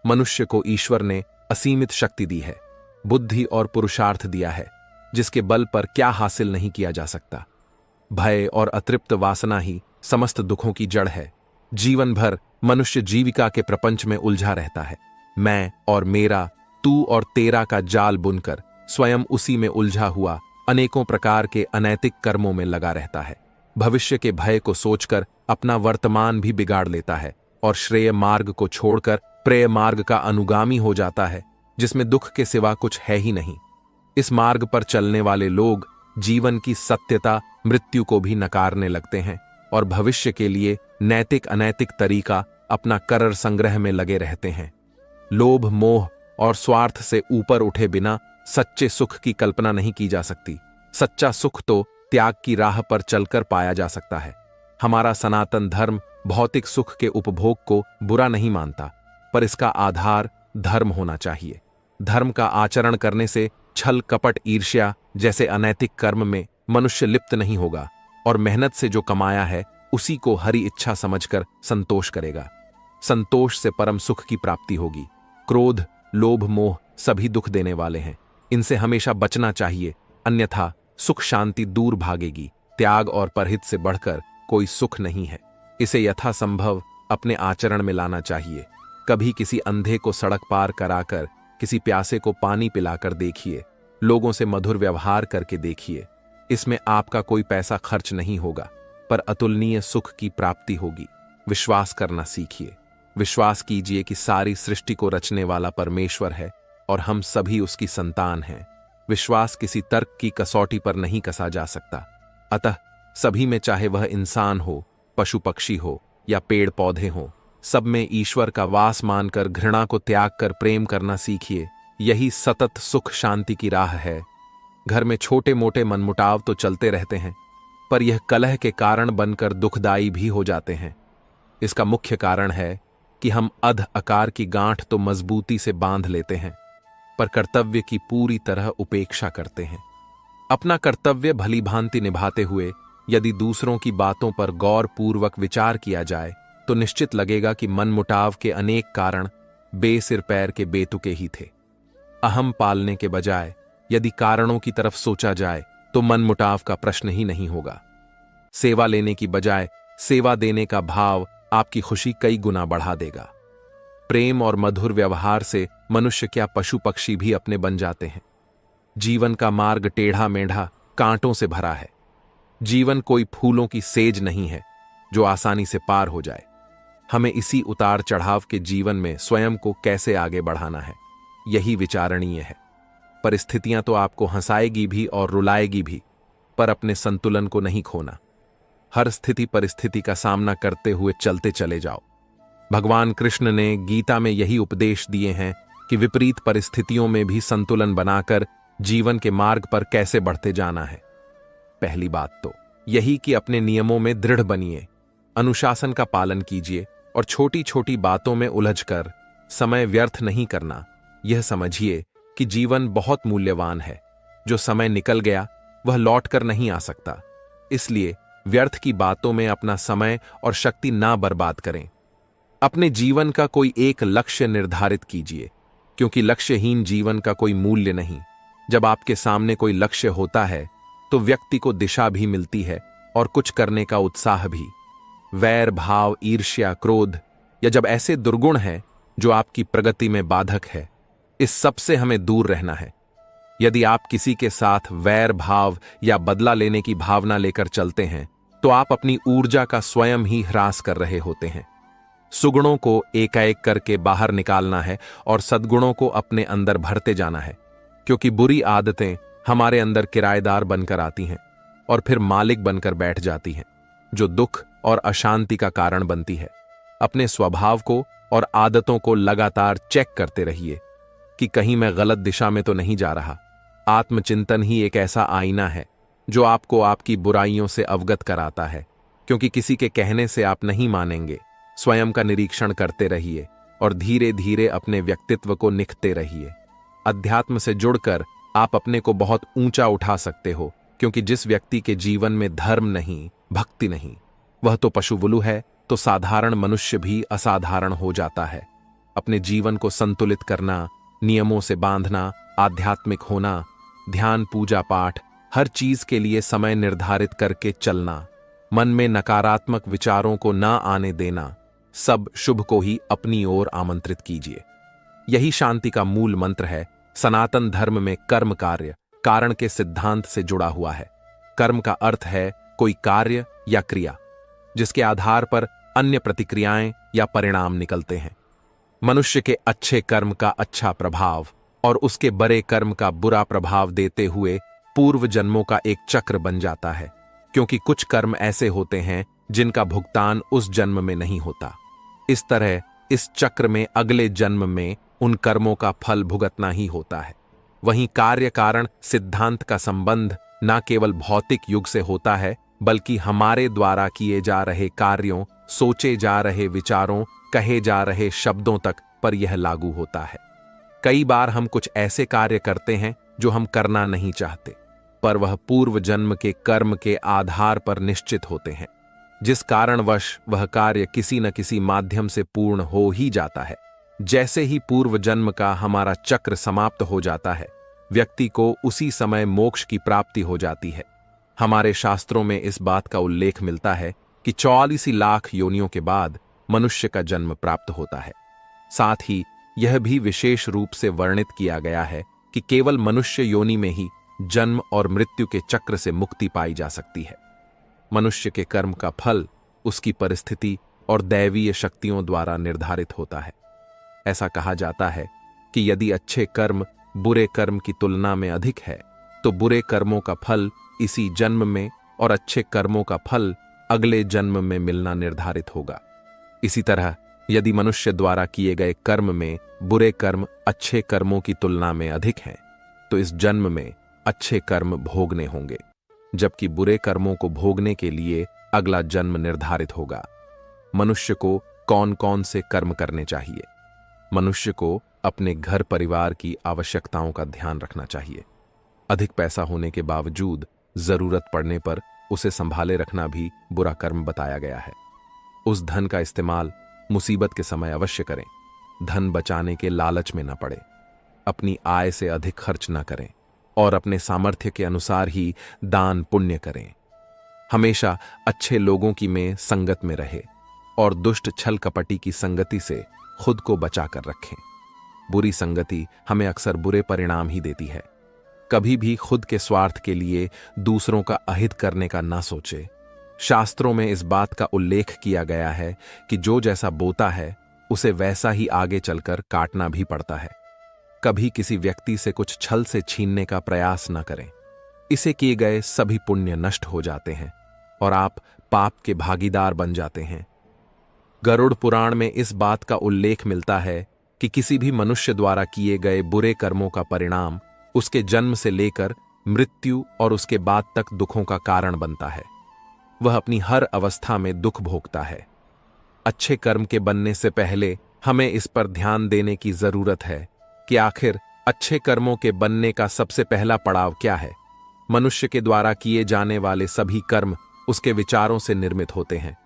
मनुष्य को ईश्वर ने असीमित शक्ति दी है, बुद्धि और पुरुषार्थ दिया है, जिसके बल पर क्या हासिल नहीं किया जा सकता। भय और अतृप्त वासना ही समस्त दुखों की जड़ है। जीवन भर मनुष्य जीविका के प्रपंच में उलझा रहता है। मैं और मेरा, तू और तेरा का जाल बुनकर स्वयं उसी में उलझा हुआ अनेकों प्रकार के अनैतिक कर्मों में लगा रहता है। भविष्य के भय को सोचकर अपना वर्तमान भी बिगाड़ लेता है और श्रेय मार्ग को छोड़कर प्रेय मार्ग का अनुगामी हो जाता है, जिसमें दुख के सिवा कुछ है ही नहीं। इस मार्ग पर चलने वाले लोग जीवन की सत्यता, मृत्यु को भी नकारने लगते हैं और भविष्य के लिए नैतिक अनैतिक तरीका अपना करर संग्रह में लगे रहते हैं। लोभ, मोह और स्वार्थ से ऊपर उठे बिना सच्चे सुख की कल्पना नहीं की जा सकती। सच्चा सुख तो त्याग की राह पर चलकर पाया जा सकता है। हमारा सनातन धर्म भौतिक सुख के उपभोग को बुरा नहीं मानता, पर इसका आधार धर्म होना चाहिए। धर्म का आचरण करने से छल, कपट, ईर्ष्या जैसे अनैतिक कर्म में मनुष्य लिप्त नहीं होगा और मेहनत से जो कमाया है उसी को हरि इच्छा समझकर संतोष करेगा। संतोष से परम सुख की प्राप्ति होगी। क्रोध, लोभ, मोह सभी दुख देने वाले हैं, इनसे हमेशा बचना चाहिए, अन्यथा सुख शांति दूर भागेगी। त्याग और परहित से बढ़कर कोई सुख नहीं है। इसे यथासंभव अपने आचरण में लाना चाहिए। कभी किसी अंधे को सड़क पार कराकर, किसी प्यासे को पानी पिलाकर देखिए, लोगों से मधुर व्यवहार करके देखिए। इसमें आपका कोई पैसा खर्च नहीं होगा, पर अतुलनीय सुख की प्राप्ति होगी। विश्वास करना सीखिए। विश्वास कीजिए कि सारी सृष्टि को रचने वाला परमेश्वर है और हम सभी उसकी संतान हैं। विश्वास किसी तर्क की कसौटी पर नहीं कसा जा सकता। अतः सभी में, चाहे वह इंसान हो, पशु पक्षी हो या पेड़ पौधे हो, सब में ईश्वर का वास मानकर घृणा को त्याग कर प्रेम करना सीखिए। यही सतत सुख शांति की राह है। घर में छोटे मोटे मनमुटाव तो चलते रहते हैं, पर यह कलह के कारण बनकर दुखदायी भी हो जाते हैं। इसका मुख्य कारण है कि हम अध आकार की गांठ तो मजबूती से बांध लेते हैं, पर कर्तव्य की पूरी तरह उपेक्षा करते हैं। अपना कर्तव्य भली भांति निभाते हुए यदि दूसरों की बातों पर गौर पूर्वक विचार किया जाए तो निश्चित लगेगा कि मनमुटाव के अनेक कारण बेसिर पैर के बेतुके ही थे। अहम पालने के बजाय यदि कारणों की तरफ सोचा जाए तो मनमुटाव का प्रश्न ही नहीं होगा। सेवा लेने की बजाय सेवा देने का भाव आपकी खुशी कई गुना बढ़ा देगा। प्रेम और मधुर व्यवहार से मनुष्य क्या, पशु पक्षी भी अपने बन जाते हैं। जीवन का मार्ग टेढ़ा मेढ़ा कांटों से भरा है। जीवन कोई फूलों की सेज नहीं है जो आसानी से पार हो जाए। हमें इसी उतार चढ़ाव के जीवन में स्वयं को कैसे आगे बढ़ाना है, यही विचारणीय है। परिस्थितियां तो आपको हंसाएगी भी और रुलाएगी भी, पर अपने संतुलन को नहीं खोना। हर स्थिति परिस्थिति का सामना करते हुए चलते चले जाओ। भगवान कृष्ण ने गीता में यही उपदेश दिए हैं कि विपरीत परिस्थितियों में भी संतुलन बनाकर जीवन के मार्ग पर कैसे बढ़ते जाना है। पहली बात तो यही कि अपने नियमों में दृढ़ बनिए, अनुशासन का पालन कीजिए और छोटी छोटी बातों में उलझकर समय व्यर्थ नहीं करना। यह समझिए कि जीवन बहुत मूल्यवान है। जो समय निकल गया वह लौटकर नहीं आ सकता, इसलिए व्यर्थ की बातों में अपना समय और शक्ति ना बर्बाद करें। अपने जीवन का कोई एक लक्ष्य निर्धारित कीजिए, क्योंकि लक्ष्यहीन जीवन का कोई मूल्य नहीं। जब आपके सामने कोई लक्ष्य होता है तो व्यक्ति को दिशा भी मिलती है और कुछ करने का उत्साह भी। वैर भाव, ईर्ष्या, क्रोध या जब ऐसे दुर्गुण हैं जो आपकी प्रगति में बाधक है, इस सब से हमें दूर रहना है। यदि आप किसी के साथ वैर भाव या बदला लेने की भावना लेकर चलते हैं तो आप अपनी ऊर्जा का स्वयं ही ह्रास कर रहे होते हैं। सुगुणों को एकाएक करके बाहर निकालना है और सद्गुणों को अपने अंदर भरते जाना है, क्योंकि बुरी आदतें हमारे अंदर किराएदार बनकर आती हैं और फिर मालिक बनकर बैठ जाती हैं, जो दुख और अशांति का कारण बनती है। अपने स्वभाव को और आदतों को लगातार चेक करते रहिए कि कहीं मैं गलत दिशा में तो नहीं जा रहा। आत्मचिंतन ही एक ऐसा आईना है जो आपको आपकी बुराइयों से अवगत कराता है, क्योंकि किसी के कहने से आप नहीं मानेंगे। स्वयं का निरीक्षण करते रहिए और धीरे धीरे अपने व्यक्तित्व को निखते रहिए। अध्यात्म से जुड़कर आप अपने को बहुत ऊंचा उठा सकते हो, क्योंकि जिस व्यक्ति के जीवन में धर्म नहीं, भक्ति नहीं, वह तो पशुवुलु है, तो साधारण मनुष्य भी असाधारण हो जाता है। अपने जीवन को संतुलित करना, नियमों से बांधना, आध्यात्मिक होना, ध्यान, पूजा पाठ, हर चीज के लिए समय निर्धारित करके चलना, मन में नकारात्मक विचारों को ना आने देना, सब शुभ को ही अपनी ओर आमंत्रित कीजिए। यही शांति का मूल मंत्र है। सनातन धर्म में कर्म कार्य कारण के सिद्धांत से जुड़ा हुआ है। कर्म का अर्थ है कोई कार्य या क्रिया जिसके आधार पर अन्य प्रतिक्रियाएं या परिणाम निकलते हैं। मनुष्य के अच्छे कर्म का अच्छा प्रभाव और उसके बुरे कर्म का बुरा प्रभाव देते हुए पूर्व जन्मों का एक चक्र बन जाता है, क्योंकि कुछ कर्म ऐसे होते हैं जिनका भुगतान उस जन्म में नहीं होता। इस तरह इस चक्र में अगले जन्म में उन कर्मों का फल भुगतना ही होता है। वहीं कार्य कारण सिद्धांत का संबंध न केवल भौतिक युग से होता है, बल्कि हमारे द्वारा किए जा रहे कार्यों, सोचे जा रहे विचारों, कहे जा रहे शब्दों तक पर यह लागू होता है। कई बार हम कुछ ऐसे कार्य करते हैं जो हम करना नहीं चाहते, पर वह पूर्व जन्म के कर्म के आधार पर निश्चित होते हैं, जिस कारणवश वह कार्य किसी न किसी माध्यम से पूर्ण हो ही जाता है। जैसे ही पूर्व जन्म का हमारा चक्र समाप्त हो जाता है, व्यक्ति को उसी समय मोक्ष की प्राप्ति हो जाती है। हमारे शास्त्रों में इस बात का उल्लेख मिलता है कि 44 लाख योनियों के बाद मनुष्य का जन्म प्राप्त होता है। साथ ही यह भी विशेष रूप से वर्णित किया गया है कि केवल मनुष्य योनि में ही जन्म और मृत्यु के चक्र से मुक्ति पाई जा सकती है। मनुष्य के कर्म का फल उसकी परिस्थिति और दैवीय शक्तियों द्वारा निर्धारित होता है। ऐसा कहा जाता है कि यदि अच्छे कर्म बुरे कर्म की तुलना में अधिक है, तो बुरे कर्मों का फल इसी जन्म में और अच्छे कर्मों का फल अगले जन्म में मिलना निर्धारित होगा। इसी तरह यदि मनुष्य द्वारा किए गए कर्म में बुरे कर्म अच्छे कर्मों की तुलना में अधिक हैं, तो इस जन्म में अच्छे कर्म भोगने होंगे, जबकि बुरे कर्मों को भोगने के लिए अगला जन्म निर्धारित होगा। मनुष्य को कौन कौन से कर्म करने चाहिए? मनुष्य को अपने घर परिवार की आवश्यकताओं का ध्यान रखना चाहिए। अधिक पैसा होने के बावजूद जरूरत पड़ने पर उसे संभाले रखना भी बुरा कर्म बताया गया है। उस धन का इस्तेमाल मुसीबत के समय अवश्य करें। धन बचाने के लालच में न पड़े, अपनी आय से अधिक खर्च न करें और अपने सामर्थ्य के अनुसार ही दान पुण्य करें। हमेशा अच्छे लोगों की में संगत में रहे और दुष्ट छल कपटी की संगति से खुद को बचा कर रखें। बुरी संगति हमें अक्सर बुरे परिणाम ही देती है। कभी भी खुद के स्वार्थ के लिए दूसरों का अहित करने का ना सोचे। शास्त्रों में इस बात का उल्लेख किया गया है कि जो जैसा बोता है उसे वैसा ही आगे चलकर काटना भी पड़ता है। कभी किसी व्यक्ति से कुछ छल से छीनने का प्रयास न करें। इसे किए गए सभी पुण्य नष्ट हो जाते हैं और आप पाप के भागीदार बन जाते हैं। गरुड़ पुराण में इस बात का उल्लेख मिलता है कि किसी भी मनुष्य द्वारा किए गए बुरे कर्मों का परिणाम उसके जन्म से लेकर मृत्यु और उसके बाद तक दुखों का कारण बनता है। वह अपनी हर अवस्था में दुख भोगता है। अच्छे कर्म के बनने से पहले हमें इस पर ध्यान देने की जरूरत है कि आखिर अच्छे कर्मों के बनने का सबसे पहला पड़ाव क्या है। मनुष्य के द्वारा किए जाने वाले सभी कर्म उसके विचारों से निर्मित होते हैं।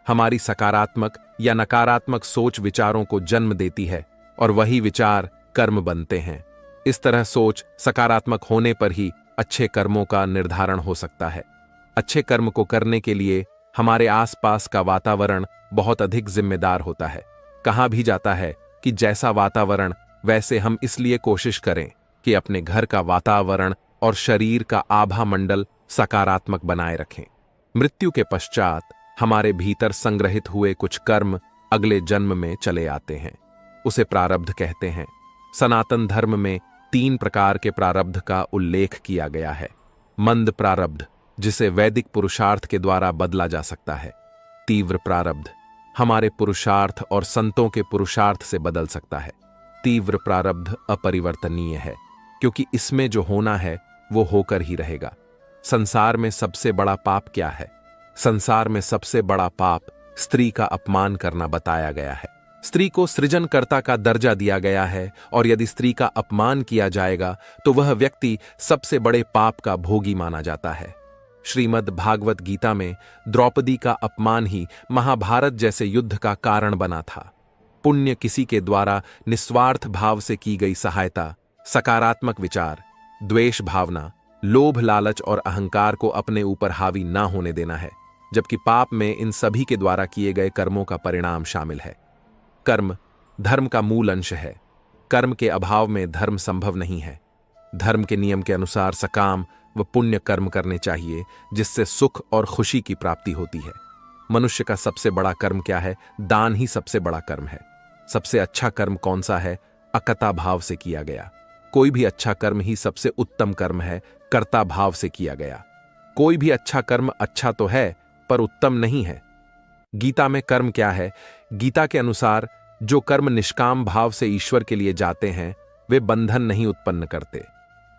हमारी सकारात्मक या नकारात्मक सोच विचारों को जन्म देती है और वही विचार कर्म बनते हैं। इस तरह सोच सकारात्मक होने पर ही अच्छे कर्मों का निर्धारण हो सकता है। अच्छे कर्म को करने के लिए हमारे आसपास का वातावरण बहुत अधिक जिम्मेदार होता है। कहा भी जाता है कि जैसा वातावरण वैसे हम, इसलिए कोशिश करें कि अपने घर का वातावरण और शरीर का आभा मंडल सकारात्मक बनाए रखें। मृत्यु के पश्चात हमारे भीतर संग्रहित हुए कुछ कर्म अगले जन्म में चले आते हैं। उसे प्रारब्ध कहते हैं। सनातन धर्म में 3 प्रकार के प्रारब्ध का उल्लेख किया गया है। मंद प्रारब्ध, जिसे वैदिक पुरुषार्थ के द्वारा बदला जा सकता है। तीव्र प्रारब्ध, हमारे पुरुषार्थ और संतों के पुरुषार्थ से बदल सकता है। तीव्र प्रारब्ध अपरिवर्तनीय है, क्योंकि इसमें जो होना है वो होकर ही रहेगा। संसार में सबसे बड़ा पाप क्या है? संसार में सबसे बड़ा पाप स्त्री का अपमान करना बताया गया है। स्त्री को सृजनकर्ता का दर्जा दिया गया है और यदि स्त्री का अपमान किया जाएगा तो वह व्यक्ति सबसे बड़े पाप का भोगी माना जाता है। श्रीमद् भागवत गीता में द्रौपदी का अपमान ही महाभारत जैसे युद्ध का कारण बना था। पुण्य किसी के द्वारा निस्वार्थ भाव से की गई सहायता, सकारात्मक विचार, द्वेष भावना, लोभ लालच और अहंकार को अपने ऊपर हावी ना होने देना है, जबकि पाप में इन सभी के द्वारा किए गए कर्मों का परिणाम शामिल है। कर्म धर्म का मूल अंश है। कर्म के अभाव में धर्म संभव नहीं है। धर्म के नियम के अनुसार सकाम व पुण्य कर्म करने चाहिए, जिससे सुख और खुशी की प्राप्ति होती है। मनुष्य का सबसे बड़ा कर्म क्या है? दान ही सबसे बड़ा कर्म है। सबसे अच्छा कर्म कौन सा है? अकता भाव से किया गया। कोई भी अच्छा कर्म ही सबसे उत्तम कर्म है, कर्ता भाव से किया गया। कोई भी अच्छा कर्म अच्छा तो है पर उत्तम नहीं है। गीता में कर्म क्या है? गीता के अनुसार जो कर्म निष्काम भाव से ईश्वर के लिए जाते हैं वे बंधन नहीं उत्पन्न करते।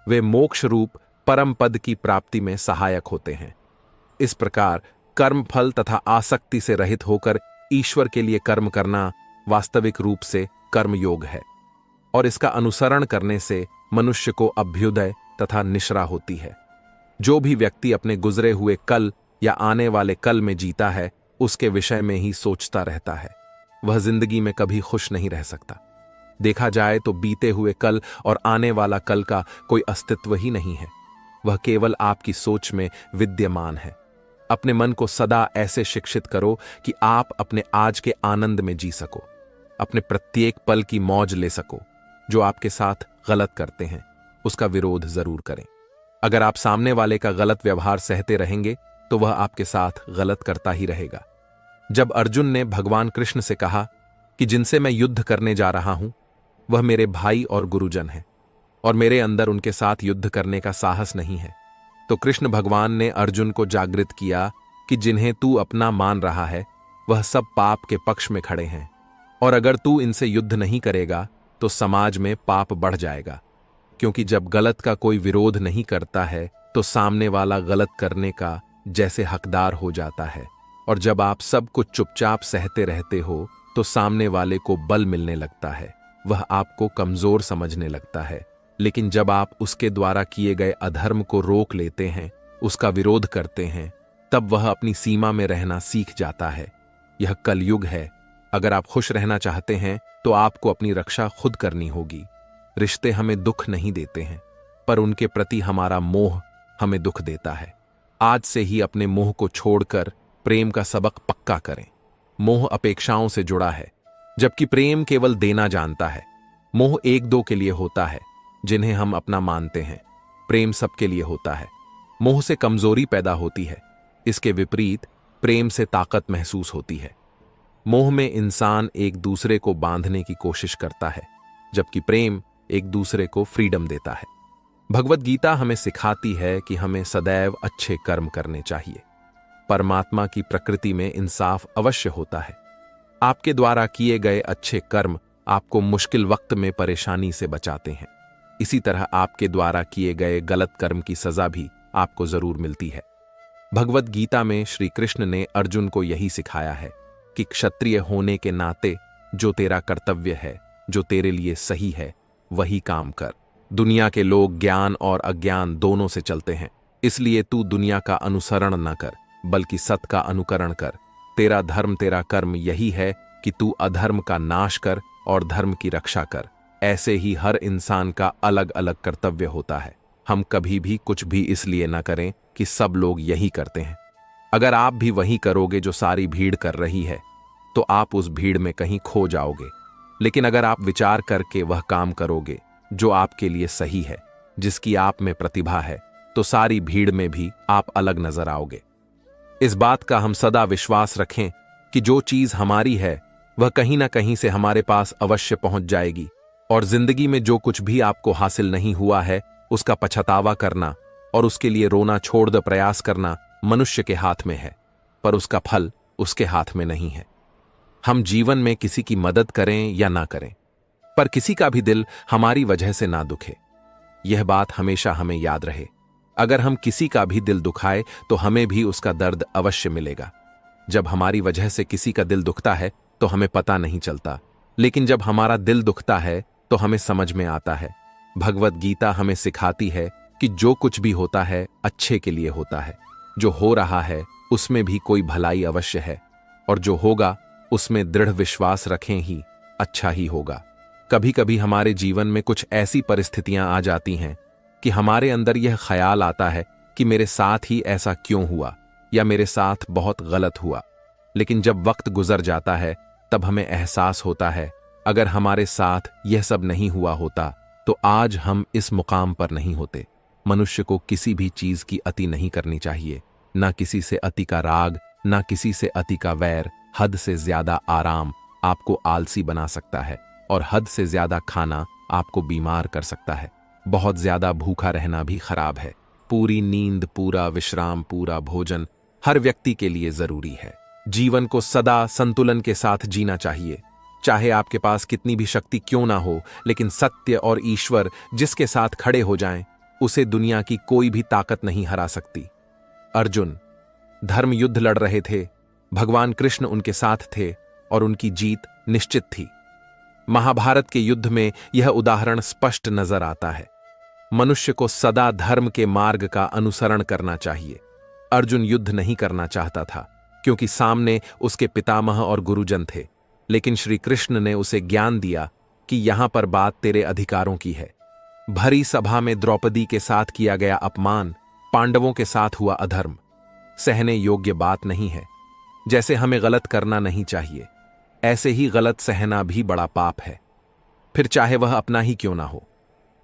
वे मोक्ष रूप परम पद की प्राप्ति में सहायक होते हैं। इस प्रकार कर्म फल तथा आसक्ति से रहित होकर ईश्वर के लिए कर्म करना वास्तविक रूप से कर्मयोग है और इसका अनुसरण करने से मनुष्य को अभ्युदय तथा निश्रा होती है। जो भी व्यक्ति अपने गुजरे हुए कल या आने वाले कल में जीता है उसके विषय में ही सोचता रहता है, वह जिंदगी में कभी खुश नहीं रह सकता। देखा जाए तो बीते हुए कल और आने वाला कल का कोई अस्तित्व ही नहीं है, वह केवल आपकी सोच में विद्यमान है। अपने मन को सदा ऐसे शिक्षित करो कि आप अपने आज के आनंद में जी सको, अपने प्रत्येक पल की मौज ले सको। जो आपके साथ गलत करते हैं उसका विरोध जरूर करें। अगर आप सामने वाले का गलत व्यवहार सहते रहेंगे तो वह आपके साथ गलत करता ही रहेगा। जब अर्जुन ने भगवान कृष्ण से कहा कि जिनसे मैं युद्ध करने जा रहा हूं वह मेरे भाई और गुरुजन हैं और मेरे अंदर उनके साथ युद्ध करने का साहस नहीं है, तो कृष्ण भगवान ने अर्जुन को जागृत किया कि जिन्हें तू अपना मान रहा है वह सब पाप के पक्ष में खड़े हैं और अगर तू इनसे युद्ध नहीं करेगा तो समाज में पाप बढ़ जाएगा, क्योंकि जब गलत का कोई विरोध नहीं करता है तो सामने वाला गलत करने का जैसे हकदार हो जाता है और जब आप सब कुछ चुपचाप सहते रहते हो तो सामने वाले को बल मिलने लगता है, वह आपको कमजोर समझने लगता है। लेकिन जब आप उसके द्वारा किए गए अधर्म को रोक लेते हैं, उसका विरोध करते हैं, तब वह अपनी सीमा में रहना सीख जाता है। यह कलयुग है। अगर आप खुश रहना चाहते हैं तो आपको अपनी रक्षा खुद करनी होगी। रिश्ते हमें दुख नहीं देते हैं, पर उनके प्रति हमारा मोह हमें दुख देता है। आज से ही अपने मोह को छोड़कर प्रेम का सबक पक्का करें। मोह अपेक्षाओं से जुड़ा है, जबकि प्रेम केवल देना जानता है। मोह एक दो के लिए होता है जिन्हें हम अपना मानते हैं, प्रेम सबके लिए होता है। मोह से कमजोरी पैदा होती है, इसके विपरीत प्रेम से ताकत महसूस होती है। मोह में इंसान एक दूसरे को बांधने की कोशिश करता है, जबकि प्रेम एक दूसरे को फ्रीडम देता है। भगवत गीता हमें सिखाती है कि हमें सदैव अच्छे कर्म करने चाहिए। परमात्मा की प्रकृति में इंसाफ अवश्य होता है। आपके द्वारा किए गए अच्छे कर्म आपको मुश्किल वक्त में परेशानी से बचाते हैं। इसी तरह आपके द्वारा किए गए गलत कर्म की सजा भी आपको जरूर मिलती है। भगवत गीता में श्री कृष्ण ने अर्जुन को यही सिखाया है कि क्षत्रिय होने के नाते जो तेरा कर्तव्य है, जो तेरे लिए सही है, वही काम कर। दुनिया के लोग ज्ञान और अज्ञान दोनों से चलते हैं, इसलिए तू दुनिया का अनुसरण न कर, बल्कि सत का अनुकरण कर। तेरा धर्म, तेरा कर्म यही है कि तू अधर्म का नाश कर और धर्म की रक्षा कर। ऐसे ही हर इंसान का अलग अलग कर्तव्य होता है। हम कभी भी कुछ भी इसलिए न करें कि सब लोग यही करते हैं। अगर आप भी वही करोगे जो सारी भीड़ कर रही है, तो आप उस भीड़ में कहीं खो जाओगे। लेकिन अगर आप विचार करके वह काम करोगे जो आपके लिए सही है, जिसकी आप में प्रतिभा है, तो सारी भीड़ में भी आप अलग नजर आओगे। इस बात का हम सदा विश्वास रखें कि जो चीज हमारी है वह कहीं ना कहीं से हमारे पास अवश्य पहुंच जाएगी, और जिंदगी में जो कुछ भी आपको हासिल नहीं हुआ है उसका पछतावा करना और उसके लिए रोना छोड़ दे प्रयास करना मनुष्य के हाथ में है, पर उसका फल उसके हाथ में नहीं है। हम जीवन में किसी की मदद करें या ना करें, पर किसी का भी दिल हमारी वजह से ना दुखे, यह बात हमेशा हमें याद रहे। अगर हम किसी का भी दिल दुखाए तो हमें भी उसका दर्द अवश्य मिलेगा। जब हमारी वजह से किसी का दिल दुखता है तो हमें पता नहीं चलता, लेकिन जब हमारा दिल दुखता है तो हमें समझ में आता है। भगवत गीता हमें सिखाती है कि जो कुछ भी होता है अच्छे के लिए होता है। जो हो रहा है उसमें भी कोई भलाई अवश्य है, और जो होगा उसमें दृढ़ विश्वास रखें ही अच्छा ही होगा। कभी कभी हमारे जीवन में कुछ ऐसी परिस्थितियां आ जाती हैं कि हमारे अंदर यह ख्याल आता है कि मेरे साथ ही ऐसा क्यों हुआ, या मेरे साथ बहुत गलत हुआ। लेकिन जब वक्त गुजर जाता है तब हमें एहसास होता है, अगर हमारे साथ यह सब नहीं हुआ होता तो आज हम इस मुकाम पर नहीं होते। मनुष्य को किसी भी चीज की अति नहीं करनी चाहिए, ना किसी से अति का राग, ना किसी से अति का वैर। हद से ज्यादा आराम आपको आलसी बना सकता है, और हद से ज्यादा खाना आपको बीमार कर सकता है। बहुत ज्यादा भूखा रहना भी खराब है। पूरी नींद, पूरा विश्राम, पूरा भोजन हर व्यक्ति के लिए जरूरी है। जीवन को सदा संतुलन के साथ जीना चाहिए। चाहे आपके पास कितनी भी शक्ति क्यों ना हो, लेकिन सत्य और ईश्वर जिसके साथ खड़े हो जाएं, उसे दुनिया की कोई भी ताकत नहीं हरा सकती। अर्जुन धर्म युद्ध लड़ रहे थे, भगवान कृष्ण उनके साथ थे और उनकी जीत निश्चित थी। महाभारत के युद्ध में यह उदाहरण स्पष्ट नजर आता है। मनुष्य को सदा धर्म के मार्ग का अनुसरण करना चाहिए। अर्जुन युद्ध नहीं करना चाहता था क्योंकि सामने उसके पितामह और गुरुजन थे, लेकिन श्री कृष्ण ने उसे ज्ञान दिया कि यहां पर बात तेरे अधिकारों की है। भरी सभा में द्रौपदी के साथ किया गया अपमान, पांडवों के साथ हुआ अधर्म, सहने योग्य बात नहीं है। जैसे हमें गलत करना नहीं चाहिए, ऐसे ही गलत सहना भी बड़ा पाप है, फिर चाहे वह अपना ही क्यों ना हो।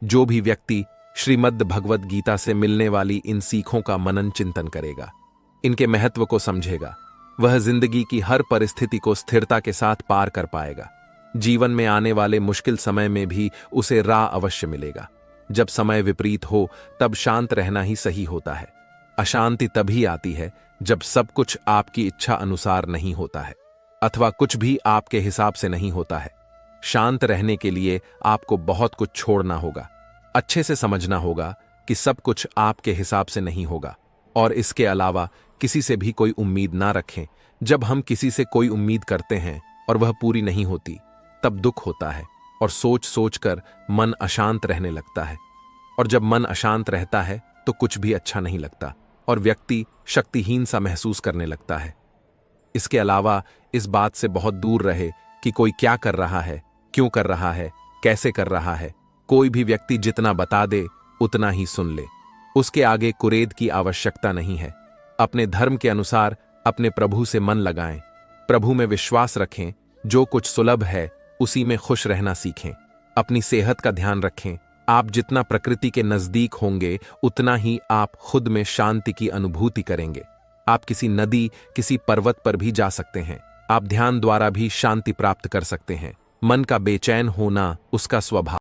जो भी व्यक्ति श्रीमद् भगवत गीता से मिलने वाली इन सीखों का मनन चिंतन करेगा, इनके महत्व को समझेगा, वह जिंदगी की हर परिस्थिति को स्थिरता के साथ पार कर पाएगा। जीवन में आने वाले मुश्किल समय में भी उसे राह अवश्य मिलेगा। जब समय विपरीत हो तब शांत रहना ही सही होता है। अशांति तभी आती है जब सब कुछ आपकी इच्छा अनुसार नहीं होता है, अथवा कुछ भी आपके हिसाब से नहीं होता है। शांत रहने के लिए आपको बहुत कुछ छोड़ना होगा। अच्छे से समझना होगा कि सब कुछ आपके हिसाब से नहीं होगा, और इसके अलावा किसी से भी कोई उम्मीद ना रखें। जब हम किसी से कोई उम्मीद करते हैं और वह पूरी नहीं होती, तब दुख होता है और सोच सोच कर मन अशांत रहने लगता है, और जब मन अशांत रहता है तो कुछ भी अच्छा नहीं लगता और व्यक्ति शक्तिहीन सा महसूस करने लगता है। इसके अलावा इस बात से बहुत दूर रहे कि कोई क्या कर रहा है, क्यों कर रहा है, कैसे कर रहा है। कोई भी व्यक्ति जितना बता दे उतना ही सुन ले, उसके आगे कुरेद की आवश्यकता नहीं है। अपने धर्म के अनुसार अपने प्रभु से मन लगाएं, प्रभु में विश्वास रखें, जो कुछ सुलभ है उसी में खुश रहना सीखें। अपनी सेहत का ध्यान रखें। आप जितना प्रकृति के नजदीक होंगे उतना ही आप खुद में शांति की अनुभूति करेंगे। आप किसी नदी, किसी पर्वत पर भी जा सकते हैं। आप ध्यान द्वारा भी शांति प्राप्त कर सकते हैं। मन का बेचैन होना उसका स्वभाव